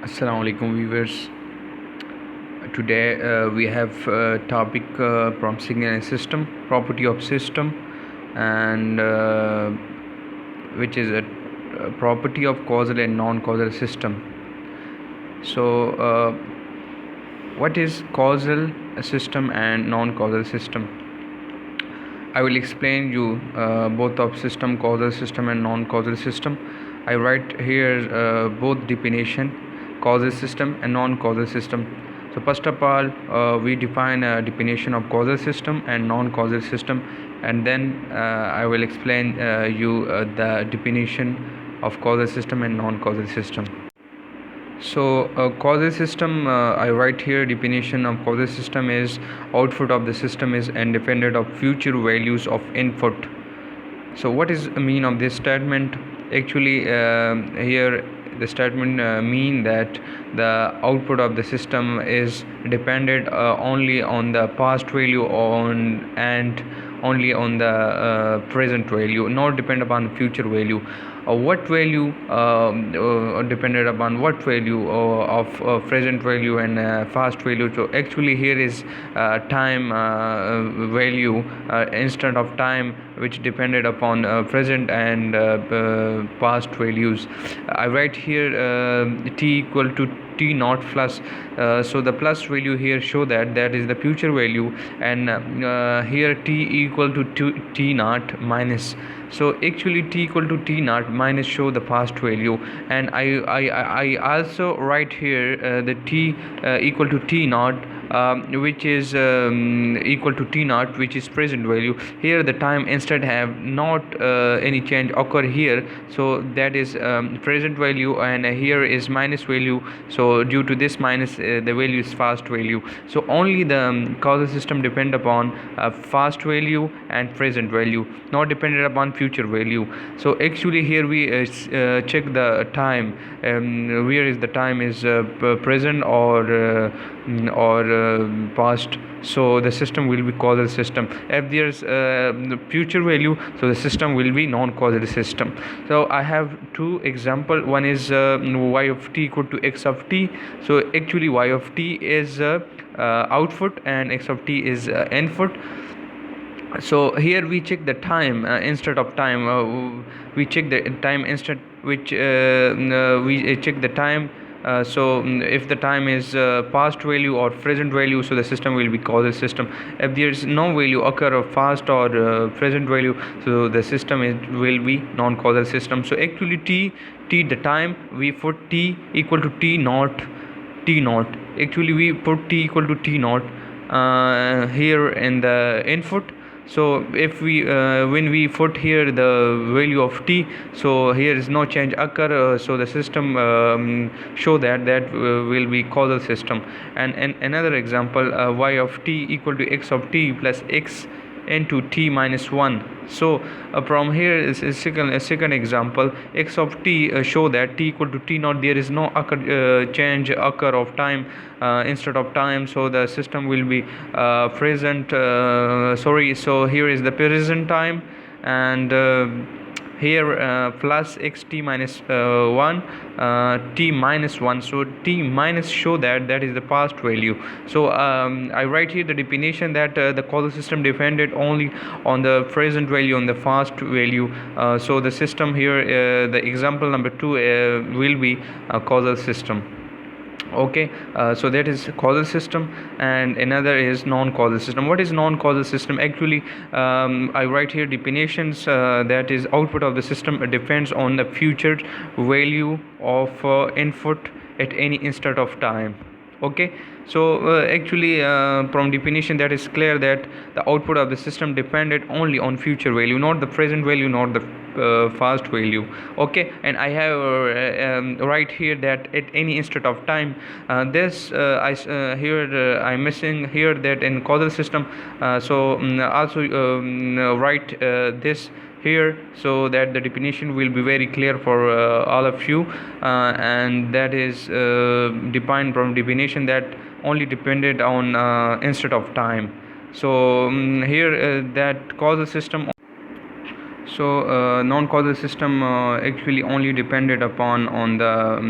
Assalamu alaikum viewers. Today we have topic promising a system, property of system, and which is a property of causal and non-causal system. So what is causal system and non-causal system? I will explain you both of system, causal system and non-causal system. I write here both definition, causal system and non-causal system. So first of all, we define a definition of causal system and non-causal system, and then I will explain you the definition of causal system and non-causal system. So causal system, I write here definition of causal system is output of the system is independent of future values of input. So what is the mean of this statement? Actually here the statement mean that the output of the system is dependent only on the past value and only on the present value, not depend upon future value. What value depended upon what value of present value and past value. So actually here is time value instead of time, which depended upon present and past values. I write here t equal to t naught plus, so the plus value here show that is the future value, and here t equal to t naught minus. So actually t equal to t naught minus show the past value, and I also write here the t equal to t naught which is equal to t naught, which is present value. Here the time instead have not any change occur here, so that is present value, and here is minus value. So due to this minus, the value is past value. So only the causal system depend upon past value and present value, not dependent upon future value. So actually here we check the time, where is the time is present or past. So the system will be causal system. If there's future value, so the system will be non-causal system. So I have two example. One is y of t equal to x of t. So actually y of t is output and x of t is input. So here we check the time instead of time, we check the time instead, which we check the time. So if the time is past value or present value, so the system will be causal system. If there is no value occur of past or present value, so the system will be non-causal system. So actually t the time, we put t equal to t naught. Actually we put t equal to t naught here in the input. So if we when we put here the value of t, so here is no change occur, so the system show that will be causal system. And another example, y of t equal to x of t plus x into t minus 1. So from here is a second example, x of t show that t equal to t naught, there is no change occur of time instead of time, so the system will be present so here is the present time, and here plus xt minus 1 t minus 1. So t minus show that is the past value. So I write here the definition that the causal system depended only on the present value, on the past value. So the system here, the example number 2 will be a causal system. Okay, so that is causal system, and another is non-causal system. What is non-causal system? Actually I write here definitions, that is output of the system depends on the future value of input at any instant of time. Okay, so actually from definition that is clear that the output of the system depended only on future value, not the present value, not the past value. Okay, and I have write here that at any instant of time, this here I'm missing here that in causal system. So also write this here, so that the definition will be very clear for all of you, and that is defined from definition that only depended on instant of time. So here that causal system, so non-causal system actually only depended upon on the